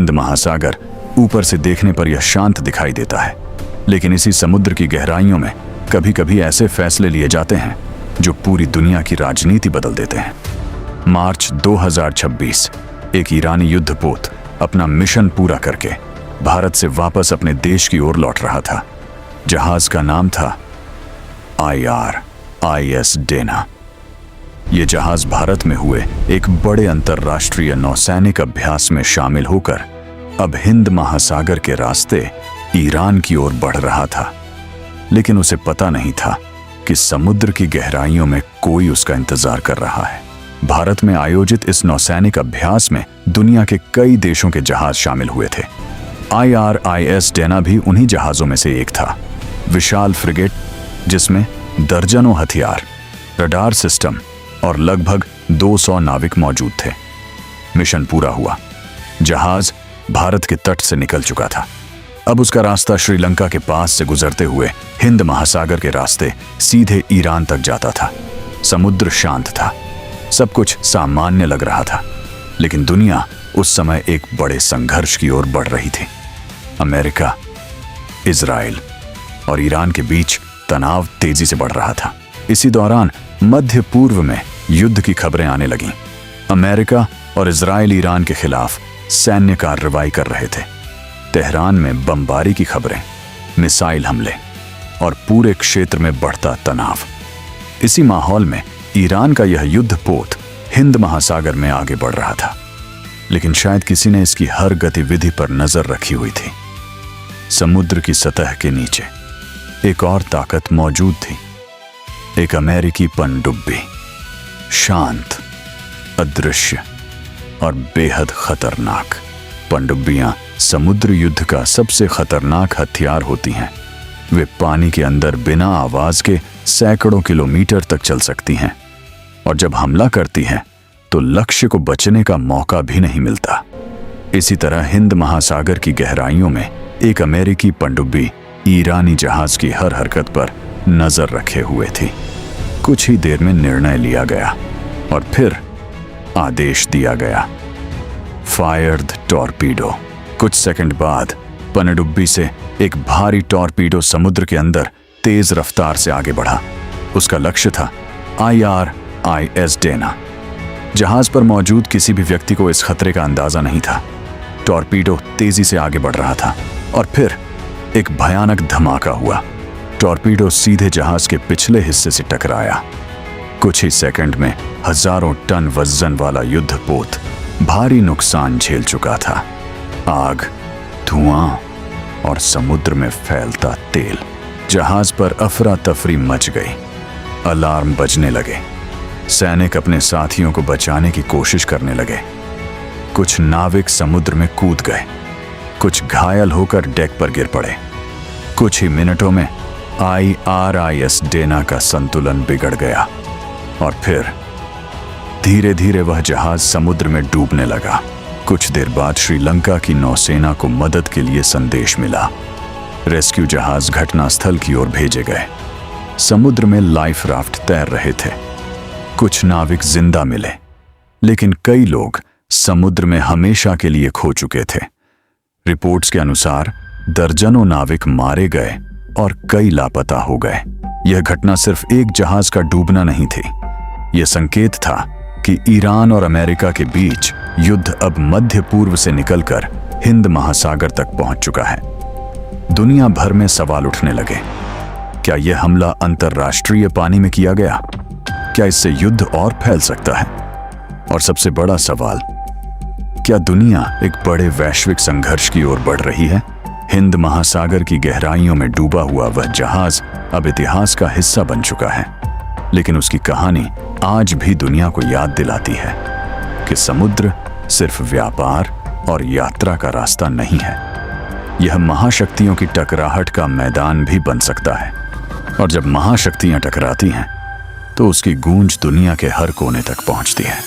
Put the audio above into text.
हिंद महासागर ऊपर से देखने पर यह शांत दिखाई देता है, लेकिन इसी समुद्र की गहराइयों में कभी कभी ऐसे फैसले लिए जाते हैं जो पूरी दुनिया की राजनीति बदल देते हैं। मार्च 2026 एक ईरानी युद्धपोत अपना मिशन पूरा करके भारत से वापस अपने देश की ओर लौट रहा था। जहाज का नाम था IRIS डेना। ये जहाज भारत में हुए एक बड़े अंतर्राष्ट्रीय नौसैनिक अभ्यास में शामिल होकर अब हिंद महासागर के रास्ते ईरान की ओर बढ़ रहा था, लेकिन उसे पता नहीं था कि समुद्र की गहराइयों में कोई उसका इंतजार कर रहा है। भारत में आयोजित इस नौसैनिक अभ्यास में दुनिया के कई देशों के जहाज शामिल हुए थे। IRIS डेना भी उन्हीं जहाजों में से एक था। विशाल फ्रिगेट जिसमें दर्जनों हथियार, रडार सिस्टम और लगभग 200 नाविक मौजूद थे। मिशन पूरा हुआ। जहाज भारत के तट से निकल चुका था। अब उसका रास्ता श्रीलंका के पास से गुजरते हुए हिंद महासागर के रास्ते सीधे ईरान तक जाता था। समुद्र शांत था, सब कुछ सामान्य लग रहा था, लेकिन दुनिया उस समय एक बड़े संघर्ष की ओर बढ़ रही थी। अमेरिका, इजराइल और ईरान के बीच तनाव तेजी से बढ़ रहा था। इसी दौरान मध्य पूर्व में युद्ध की खबरें आने लगीं। अमेरिका और इजराइल ईरान के खिलाफ सैन्य कार्रवाई कर रहे थे। तेहरान में बमबारी की खबरें, मिसाइल हमले और पूरे क्षेत्र में बढ़ता तनाव। इसी माहौल में ईरान का यह युद्धपोत हिंद महासागर में आगे बढ़ रहा था, लेकिन शायद किसी ने इसकी हर गतिविधि पर नजर रखी हुई थी। समुद्र की सतह के नीचे एक और ताकत मौजूद थी, एक अमेरिकी पनडुब्बी, शांत, अदृश्य और बेहद खतरनाक। पनडुब्बियां समुद्र युद्ध का सबसे खतरनाक हथियार होती हैं। वे पानी के अंदर बिना आवाज के सैकड़ों किलोमीटर तक चल सकती हैं, और जब हमला करती हैं तो लक्ष्य को बचने का मौका भी नहीं मिलता। इसी तरह हिंद महासागर की गहराइयों में एक अमेरिकी पनडुब्बी ईरानी जहाज की हर हरकत पर नजर रखे हुए थी। कुछ ही देर में निर्णय लिया गया और फिर आदेश दिया गया, फायर द टॉर्पीडो। कुछ सेकंड बाद पनडुब्बी से एक भारी टॉर्पीडो समुद्र के अंदर तेज रफ्तार से आगे बढ़ा। उसका लक्ष्य था IRIS डेना। जहाज पर मौजूद किसी भी व्यक्ति को इस खतरे का अंदाजा नहीं था। टॉर्पीडो तेजी से आगे बढ़ रहा था और फिर एक भयानक धमाका हुआ। टॉर्पीडो सीधे जहाज के पिछले हिस्से से टकराया। कुछ ही सेकंड में हजारों टन वजन वाला युद्धपोत भारी नुकसान झेल चुका था। आग, धुआं और समुद्र में फैलता तेल। जहाज पर अफरा तफरी मच गई। अलार्म बजने लगे। सैनिक अपने साथियों को बचाने की कोशिश करने लगे। कुछ नाविक समुद्र में कूद गए, कुछ घायल होकर डेक पर गिर पड़े। कुछ ही मिनटों में IRIS डेना का संतुलन बिगड़ गया और फिर धीरे धीरे वह जहाज समुद्र में डूबने लगा। कुछ देर बाद श्रीलंका की नौसेना को मदद के लिए संदेश मिला। रेस्क्यू जहाज घटनास्थल की ओर भेजे गए। समुद्र में लाइफ राफ्ट तैर रहे थे। कुछ नाविक जिंदा मिले, लेकिन कई लोग समुद्र में हमेशा के लिए खो चुके थे। रिपोर्ट्स के अनुसार दर्जनों नाविक मारे गए और कई लापता हो गए। यह घटना सिर्फ एक जहाज का डूबना नहीं थी, यह संकेत था कि ईरान और अमेरिका के बीच युद्ध अब मध्य पूर्व से निकलकर हिंद महासागर तक पहुंच चुका है। दुनिया भर में सवाल उठने लगे। क्या यह हमला अंतर्राष्ट्रीय पानी में किया गया? क्या इससे युद्ध और फैल सकता है? और सबसे बड़ा सवाल, क्या दुनिया एक बड़े वैश्विक संघर्ष की ओर बढ़ रही है? हिंद महासागर की गहराइयों में डूबा हुआ वह जहाज अब इतिहास का हिस्सा बन चुका है, लेकिन उसकी कहानी आज भी दुनिया को याद दिलाती है कि समुद्र सिर्फ व्यापार और यात्रा का रास्ता नहीं है। यह महाशक्तियों की टकराहट का मैदान भी बन सकता है, और जब महाशक्तियां टकराती हैं तो उसकी गूंज दुनिया के हर कोने तक पहुंचती है।